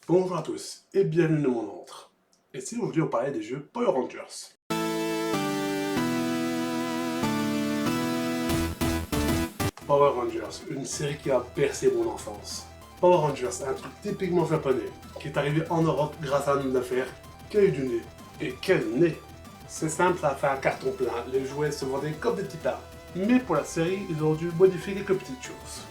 Bonjour à tous et bienvenue dans mon antre. Et si aujourd'hui on parlait des jeux Power Rangers. Power Rangers, une série qui a bercé mon enfance. Power Rangers, un truc typiquement japonais, qui est arrivé en Europe grâce à un homme d'affaires qui a eu du nez. Et quel nez! C'est simple, ça a fait un carton plein, les jouets se vendaient comme des petits pains. Mais pour la série, ils ont dû modifier quelques petites choses.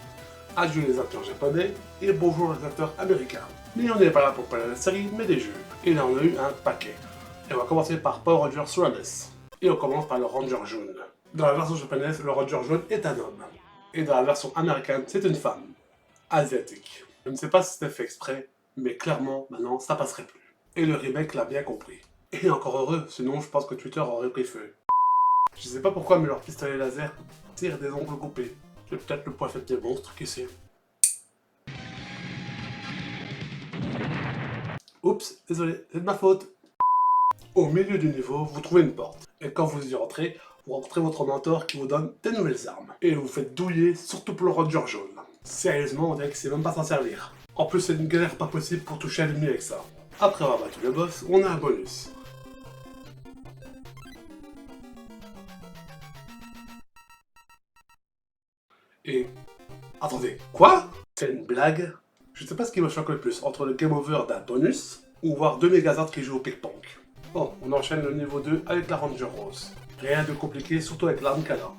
Adieu les acteurs japonais et bonjour les acteurs américains. Mais on n'est pas là pour parler de la série, mais des jeux. Et là on a eu un paquet. Et on va commencer par Power Rangers sur la NES. Et on commence par le Ranger jaune. Dans la version japonaise, le Ranger jaune est un homme. Et dans la version américaine, c'est une femme. Asiatique. Je ne sais pas si c'était fait exprès, mais clairement, maintenant, ça passerait plus. Et le remake l'a bien compris. Et encore heureux, sinon je pense que Twitter aurait pris feu. Je sais pas pourquoi, mais leur pistolet laser tire des ongles coupés. C'est peut-être le poids fait des monstres, qui sait. Oups, désolé, c'est de ma faute. Au milieu du niveau, vous trouvez une porte. Et quand vous y rentrez, vous rencontrez votre mentor qui vous donne des nouvelles armes. Et vous faites douiller, surtout pour le Ranger jaune. Sérieusement, on dirait qu'il sait même pas s'en servir. En plus, c'est une galère pas possible pour toucher à l'ennemi avec ça. Après avoir battu le boss, on a un bonus. Et... Attendez, quoi? C'est une blague? Je sais pas ce qui me choque le plus, entre le game over d'un bonus, ou voir deux Megazords qui jouent au ping-pong. Bon, on enchaîne le niveau 2 avec la Ranger Rose. Rien de compliqué, surtout avec l'arme qu'elle a.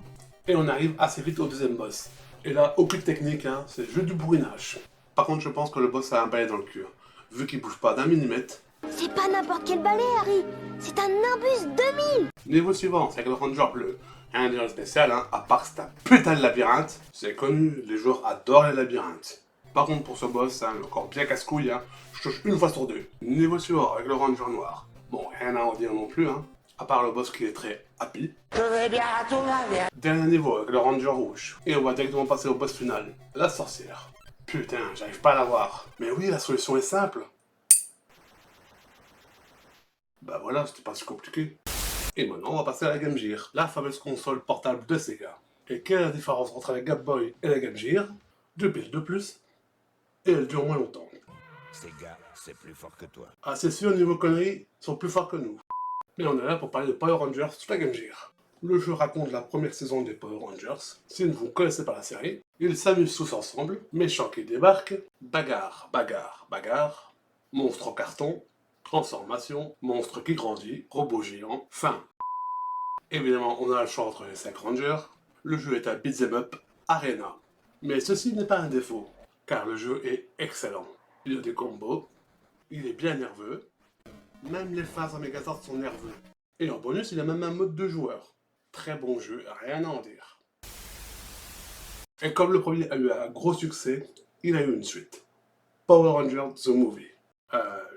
Et on arrive assez vite au deuxième boss. Et là, aucune technique, hein, c'est juste du bourrinage. Par contre, je pense que le boss a un balai dans le cul. Vu qu'il bouge pas d'un millimètre. C'est pas n'importe quel balai, Harry. C'est un Nimbus 2000. Niveau suivant, c'est avec le Ranger bleu. Rien de spécial, hein, à part que c'est un putain de labyrinthe. C'est connu, les joueurs adorent les labyrinthes. Par contre, pour ce boss, c'est encore bien casse-couille, hein. Je touche une fois sur deux. Niveau suivant, avec le Ranger noir. Bon, rien à en dire non plus, hein. À part le boss qui est très happy. Dernier niveau avec le Ranger rouge. Et on va directement passer au boss final, la sorcière. Putain, j'arrive pas à la voir. Mais oui, la solution est simple. Bah voilà, c'était pas si compliqué. Et maintenant, on va passer à la Game Gear, la fameuse console portable de Sega. Et quelle est la différence entre la Game Boy et la Game Gear? 2 piles de plus, et elle dure moins longtemps. Sega, c'est plus fort que toi. Ah, c'est sûr, niveau conneries, ils sont plus forts que nous. Mais on est là pour parler de Power Rangers sur la Game Gear. Le jeu raconte la première saison des Power Rangers. Si vous ne connaissez pas la série, ils s'amusent tous ensemble, méchants qui débarquent, bagarre, bagarre, bagarre, monstres en carton, transformation, monstre qui grandit, robot géant, fin. Évidemment, on a le choix entre les 5 Rangers. Le jeu est un beat'em up arena. Mais ceci n'est pas un défaut, car le jeu est excellent. Il y a des combos, il est bien nerveux, même les phases en Megazord sont nerveux. Et en bonus, il a même un mode de joueur. Très bon jeu, rien à en dire. Et comme le premier a eu un gros succès, il a eu une suite. Power Rangers The Movie.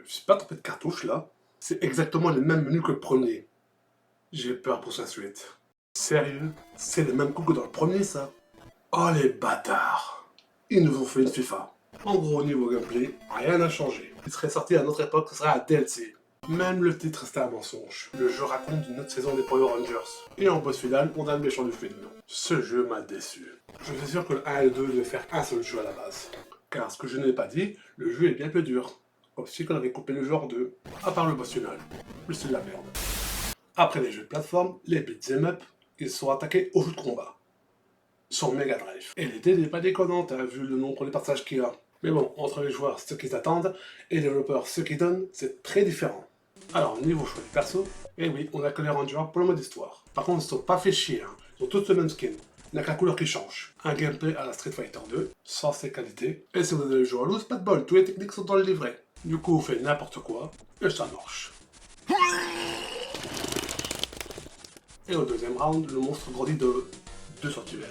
Je suis pas trompé de cartouche là. C'est exactement le même menu que le premier. J'ai peur pour sa suite. Sérieux? C'est le même coup que dans le premier ça? Oh les bâtards! Ils nous ont fait une FIFA. En gros, au niveau gameplay, rien n'a changé. Il serait sorti à notre époque, ce serait un DLC. Même le titre c'était un mensonge. Le jeu raconte une autre saison des Power Rangers. Et en boss final, on a le méchant du film. Ce jeu m'a déçu. Je suis sûr que le 1 et le 2 devaient faire un seul jeu à la base. Car ce que je n'ai pas dit, le jeu est bien plus dur. Comme si on avait coupé le jeu en deux. À part le boss final. Plus c'est de la merde. Après les jeux de plateforme, les beat'em up, ils sont attaqués aux jeux de combat. Sur Mega Drive. Et l'idée n'est pas déconnante, hein, vu le nombre de passages qu'il y a. Mais bon, entre les joueurs, ce qu'ils attendent, et les développeurs, ce qu'ils donnent, c'est très différent. Alors, niveau choix du perso, eh oui, on a que les Rangers pour le mode histoire. Par contre, ils ne sont pas fait chier, hein. Ils ont tous le même skin. Il n'y a que la couleur qui change. Un gameplay à la Street Fighter 2, sans ses qualités. Et si vous allez jouer à loose, pas de bol, toutes les techniques sont dans le livret. Du coup, vous faites n'importe quoi, et ça marche. Et au deuxième round, le monstre grandit de 2 cm.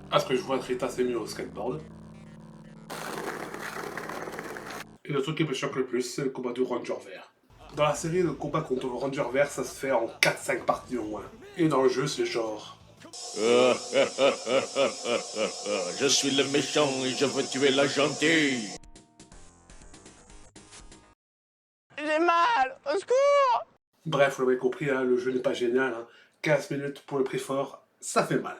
À ce que je vois, Rita s'est mis au skateboard. Et le truc qui me choque le plus, c'est le combat du Ranger vert. Dans la série, le combat contre le Ranger vert, ça se fait en 4-5 parties au moins. Et dans le jeu, c'est genre... Je suis le méchant et je veux tuer la gentille. J'ai mal, au secours! Bref, vous l'avez compris, hein, le jeu n'est pas génial. Hein. 15 minutes pour le prix fort, ça fait mal.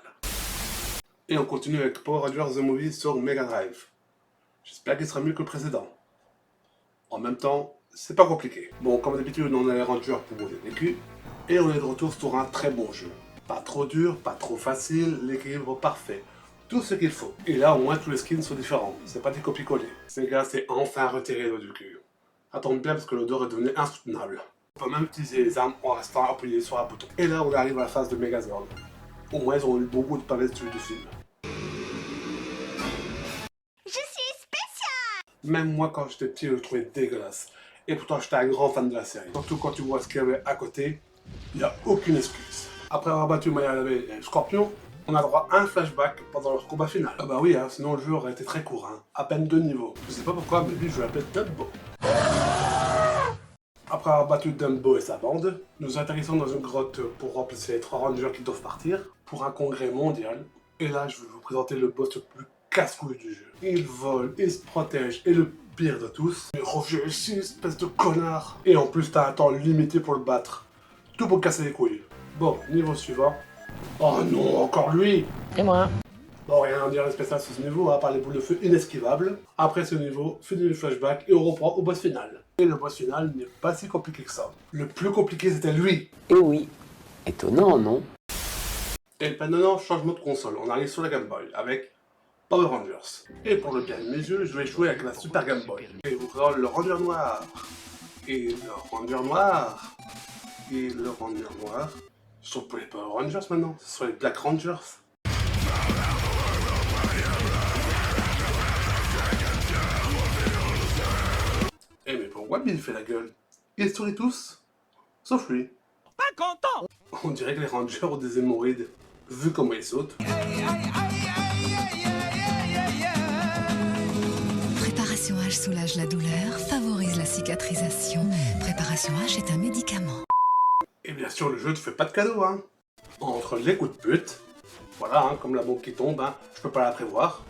Et on continue avec Power Rangers The Movie sur Mega Drive. J'espère qu'il sera mieux que le précédent. En même temps, c'est pas compliqué. Bon, comme d'habitude, on a les rangers pour monter des culs. Et on est de retour sur un très bon jeu. Pas trop dur, pas trop facile, l'équilibre parfait. Tout ce qu'il faut. Et là, au moins, tous les skins sont différents. C'est pas des copies-coller. Ces gars, c'est enfin retiré l'eau du cul. Attendez bien parce que l'odeur est devenue insoutenable. On peut même utiliser les armes en restant appuyé sur un bouton. Et là, on arrive à la phase de Megazord. Au moins, ils ont eu beaucoup de palettes sur du film. Je suis spécial. Même moi, quand j'étais petit, je le trouvais dégueulasse. Et pourtant, j'étais un grand fan de la série. Surtout quand tu vois ce qu'il y avait à côté, il n'y a aucune excuse. Après avoir battu Maya et le Scorpion, on a droit à un flashback pendant leur combat final. Ah bah oui, hein, sinon le jeu aurait été très court, hein. À peine 2 niveaux. Je sais pas pourquoi, mais lui je l'appelle Dumbo. Après avoir battu Dumbo et sa bande, nous atterrissons dans une grotte pour remplacer les 3 rangers qui doivent partir pour un congrès mondial. Et là, je vais vous présenter le boss le plus casse-couille du jeu. Il vole, il se protège, et le pire de tous, mais Roger ici, espèce de connard. Et en plus, t'as un temps limité pour le battre. Tout pour casser les couilles. Bon, niveau suivant. Oh non, encore lui! Et moi? Bon, rien à dire de spécial sur ce niveau, à part les boules de feu inesquivables. Après ce niveau, fini le flashback et on reprend au boss final. Et le boss final n'est pas si compliqué que ça. Le plus compliqué, c'était lui. Eh oui. Étonnant, non? Et maintenant, changement de console. On arrive sur la Game Boy avec Power Rangers. Et pour le bien de mes yeux, je vais jouer avec la Super Game Boy. Et vous verrez le Ranger noir. Et le Ranger noir. Et le Ranger noir. Ce sont pour les Power Rangers maintenant. Ce sont les Black Rangers. Eh mais pourquoi Bill fait la gueule? Ils sourient tous, sauf lui. Pas content! On dirait que les rangers ont des hémorroïdes, vu comment ils sautent. Préparation H soulage la douleur, favorise la cicatrisation. Préparation H est un médicament. Et bien sûr, le jeu te fait pas de cadeau, hein. Entre les coups de pute, voilà, hein, comme la bombe qui tombe, hein, je peux pas la prévoir.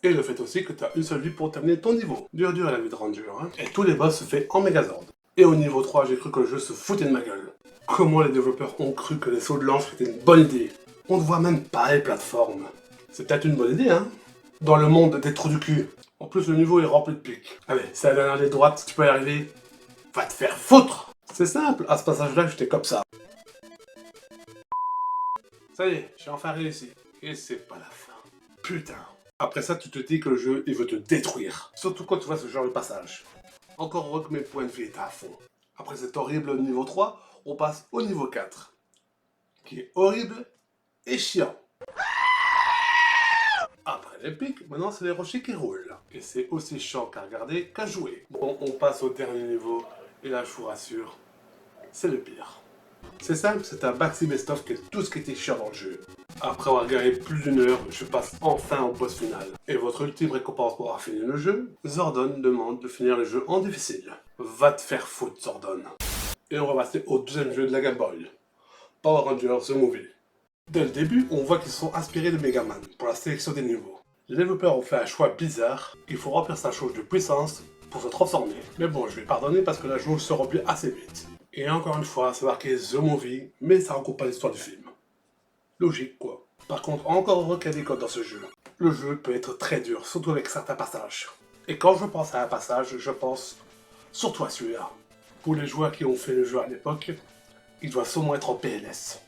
Et le fait aussi que tu as une seule vie pour terminer ton niveau. Dur à la vie de Ranger, hein. Et tous les boss se fait en Megazord. Et au niveau 3, j'ai cru que le jeu se foutait de ma gueule. Comment les développeurs ont cru que les sauts de l'ange étaient une bonne idée? On ne voit même pas les plateformes. C'est peut-être une bonne idée, hein. Dans le monde des trous du cul. En plus, le niveau est rempli de pics. Allez, c'est la dernière des droites, tu peux y arriver. Va te faire foutre! C'est simple, à ce passage-là, j'étais comme ça. Ça y est, j'ai enfin réussi. Et c'est pas la fin. Putain. Après ça, tu te dis que le jeu, il veut te détruire. Surtout quand tu vois ce genre de passage. Encore heureux que mes points de vie étaient à fond. Après cet horrible niveau 3, on passe au niveau 4. Qui est horrible et chiant. Après les pics, maintenant c'est les rochers qui roulent. Et c'est aussi chiant qu'à regarder qu'à jouer. Bon, on passe au dernier niveau. Et là, je vous rassure, c'est le pire. C'est simple, c'est un maxi best-of qui est tout ce qui était chiant dans le jeu. Après avoir gagné plus d'1 heure, je passe enfin au boss final. Et votre ultime récompense pour avoir fini le jeu, Zordon demande de finir le jeu en difficile. Va te faire foutre, Zordon. Et on va passer au deuxième jeu de la Game Boy, Power Rangers The Movie. Dès le début, on voit qu'ils sont inspirés de Megaman pour la sélection des niveaux. Les développeurs ont fait un choix bizarre, il faut remplir sa jauge de puissance pour se transformer. Mais bon, je vais pardonner parce que la jauge se remplit assez vite. Et encore une fois, c'est marqué The Movie, mais ça raconte pas l'histoire du film. Logique, quoi. Par contre, encore heureux qu'il y a des codes dans ce jeu. Le jeu peut être très dur, surtout avec certains passages. Et quand je pense à un passage, je pense surtout à celui-là. Pour les joueurs qui ont fait le jeu à l'époque, il doit sûrement être en PLS.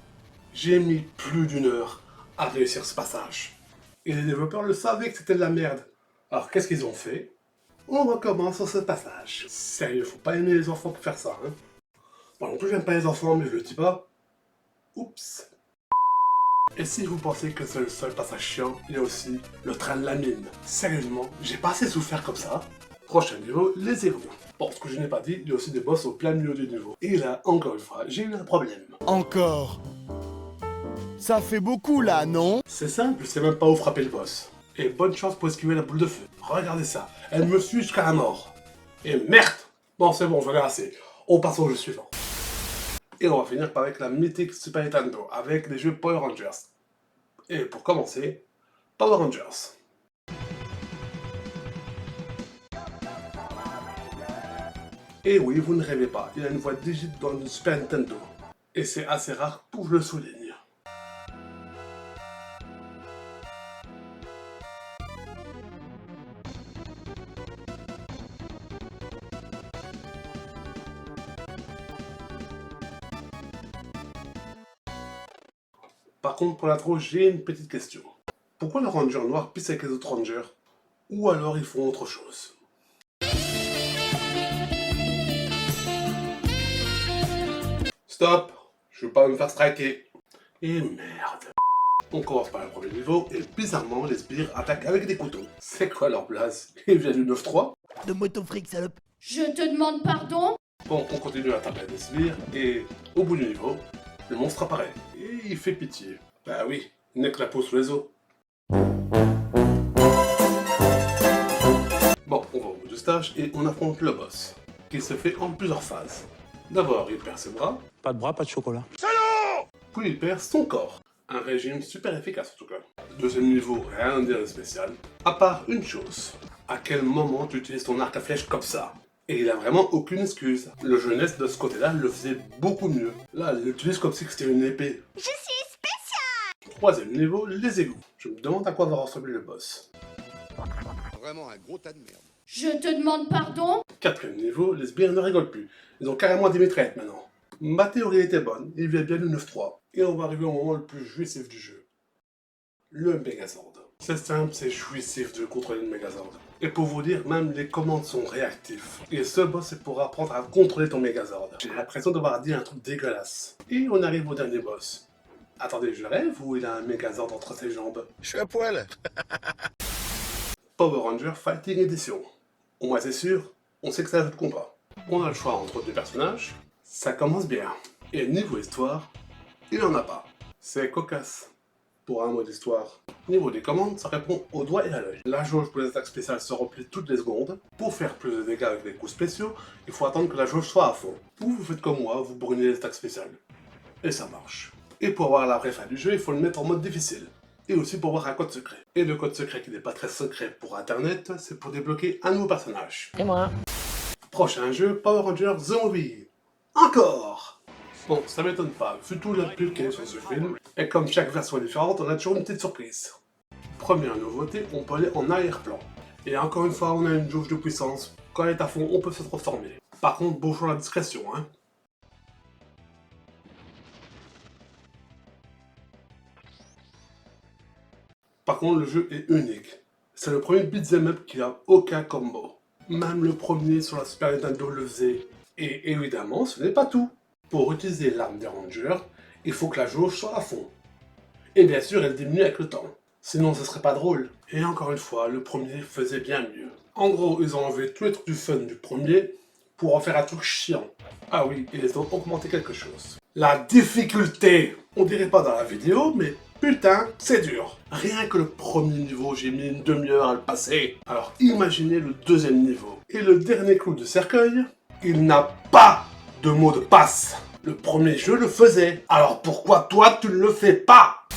J'ai mis plus d'1 heure à réussir ce passage. Et les développeurs le savaient que c'était de la merde. Alors qu'est-ce qu'ils ont fait? On recommence sur ce passage. Sérieux, faut pas aimer les enfants pour faire ça, hein. Bon, non plus j'aime pas les enfants, mais je le dis pas. Oups. Et si vous pensez que c'est le seul passage chiant, il y a aussi le train de la mine. Sérieusement, j'ai pas assez souffert comme ça. Prochain niveau, les héros. Bon, ce que je n'ai pas dit, il y a aussi des boss au plein milieu du niveau. Et là, encore une fois, j'ai eu un problème. Encore. Ça fait beaucoup là, non? C'est simple, je sais même pas où frapper le boss. Et bonne chance pour esquiver la boule de feu. Regardez ça, elle me suit jusqu'à la mort. Et merde! Bon, c'est bon, je vais assez. On passe au jeu suivant. Et on va finir avec la mythique Super Nintendo, avec les jeux Power Rangers. Et pour commencer, Power Rangers. Et oui, vous ne rêvez pas, il y a une voix digite dans une Super Nintendo. Et c'est assez rare pour que je le souligne. Par contre, pour l'intro, j'ai une petite question. Pourquoi le ranger noir pisse avec les autres rangers? Ou alors ils font autre chose? Stop! Je veux pas me faire striker. Et merde. On commence par le premier niveau, et bizarrement, les sbires attaquent avec des couteaux. C'est quoi leur blaze? Ils viennent du 9-3? Donne-moi ton fric, salope. Je te demande pardon? Bon, on continue à taper des sbires, et au bout du niveau, le monstre apparaît. Et il fait pitié. Bah oui, il n'est que la peau sous les os. Bon, on va au bout du stage, et on affronte le boss, qui se fait en plusieurs phases. D'abord, il perd ses bras, Pas de bras, pas de chocolat. puis il perd son corps. Un régime super efficace en tout cas. Deuxième niveau, rien à dire de spécial. À part une chose. À quel moment tu utilises ton arc à flèche comme ça? Et il a vraiment aucune excuse. Le jeunesse de ce côté-là le faisait beaucoup mieux. Là, il l'utilise comme si c'était une épée. Je suis spécial. Troisième niveau, les égouts. Je me demande à quoi va ressembler le boss. Vraiment un gros tas de merde. Je te demande pardon? Quatrième niveau, les sbires ne rigolent plus. Ils ont carrément des mitraillettes maintenant. Ma théorie était bonne, il vient bien du 9-3. Et on va arriver au moment le plus jouissif du jeu. Le Megazord. C'est simple, c'est jouissif de contrôler le Megazord. Et pour vous dire, même les commandes sont réactifs. Et ce boss, c'est pour apprendre à contrôler ton Megazord. J'ai l'impression d'avoir dit un truc dégueulasse. Et on arrive au dernier boss. Attendez, je rêve ou il a un Megazord entre ses jambes? Je suis à poil. Power Ranger Fighting Edition. Au moins c'est sûr, on sait que c'est un jeu de combat. On a le choix entre deux personnages, ça commence bien. Et niveau histoire, il en a pas. C'est cocasse pour un mode histoire. Niveau des commandes, ça répond au doigt et à l'œil. La jauge pour les attaques spéciales se remplit toutes les secondes. Pour faire plus de dégâts avec des coups spéciaux, il faut attendre que la jauge soit à fond. Ou vous faites comme moi, vous brûlez les attaques spéciales. Et ça marche. Et pour avoir la vraie fin du jeu, il faut le mettre en mode difficile. Et aussi pour avoir un code secret. Et le code secret qui n'est pas très secret pour internet, c'est pour débloquer un nouveau personnage. Et moi? Prochain jeu, Power Rangers The Movie. Encore! Bon, ça m'étonne pas, vu tout le pub qu'il y a sur ce film, et comme chaque version est différente, on a toujours une petite surprise. Première nouveauté, on peut aller en arrière-plan. Et encore une fois, on a une jauge de puissance. Quand elle est à fond, on peut se transformer. Par contre, bonjour la discrétion, hein. Par contre, le jeu est unique. C'est le premier beat'em up qui a aucun combo. Même le premier sur la Super Nintendo le faisait. Et évidemment, ce n'est pas tout. Pour utiliser l'arme des Rangers, il faut que la jauge soit à fond. Et bien sûr, elle diminue avec le temps. Sinon, ce serait pas drôle. Et encore une fois, le premier faisait bien mieux. En gros, ils ont enlevé tous les trucs du fun du premier pour en faire un truc chiant. Ah oui, et ils ont augmenté quelque chose. La difficulté! On dirait pas dans la vidéo, mais putain, c'est dur. Rien que le premier niveau, j'ai mis une demi-heure à le passer. Alors imaginez le deuxième niveau. Et le dernier clou de cercueil, il n'a pas de mot de passe. Le premier jeu le faisait. Alors pourquoi toi tu ne le fais pas?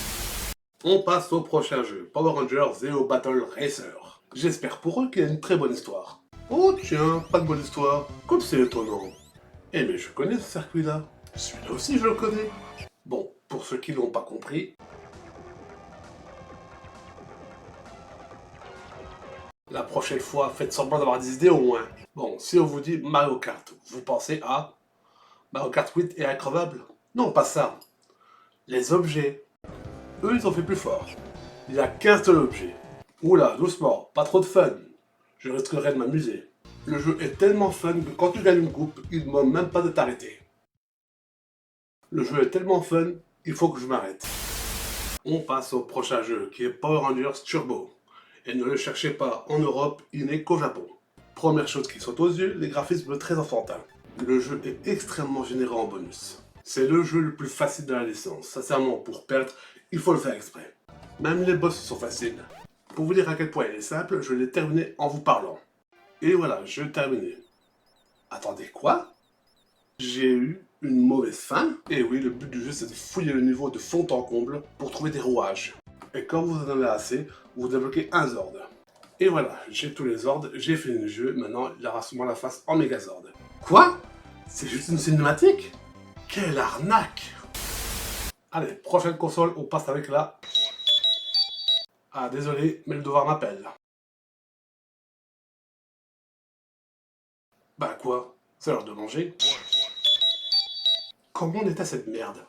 On passe au prochain jeu, Power Rangers Zeo Battle Racer. J'espère pour eux qu'il y a une très bonne histoire. Oh tiens, pas de bonne histoire. Comme c'est étonnant. Eh mais je connais ce circuit-là. Celui-là aussi je le connais. Bon, pour ceux qui l'ont pas compris, la prochaine fois, faites semblant d'avoir des idées au moins. Bon, si on vous dit Mario Kart, vous pensez à Mario Kart 8 est increvable? Non, pas ça. Les objets. Eux, ils ont fait plus fort. Il y a qu'un seul objet. Oula, doucement, pas trop de fun. Je risquerais de m'amuser. Le jeu est tellement fun que quand tu gagnes une coupe, il ne demande même pas de t'arrêter. Le jeu est tellement fun, il faut que je m'arrête. On passe au prochain jeu, qui est Power Rangers Turbo. Et ne le cherchez pas, en Europe, il n'est qu'au Japon. Première chose qui saute aux yeux, les graphismes très enfantins. Le jeu est extrêmement généreux en bonus. C'est le jeu le plus facile de la licence. Sincèrement, pour perdre, il faut le faire exprès. Même les boss sont faciles. Pour vous dire à quel point il est simple, je l'ai terminé en vous parlant. Et voilà, je l'ai terminé. Attendez, quoi? J'ai eu une mauvaise fin? Et oui, le but du jeu, c'est de fouiller le niveau de fond en comble pour trouver des rouages. Et quand vous en avez assez, vous débloquez un Zord. Et voilà, j'ai tous les Zords, j'ai fini le jeu, maintenant il aura sûrement la face en Megazord. Quoi? C'est juste une cinématique? Quelle arnaque! Allez, prochaine console, on passe avec la... Ah, désolé, mais le devoir m'appelle. Bah quoi? C'est l'heure de manger. Comment on était cette merde?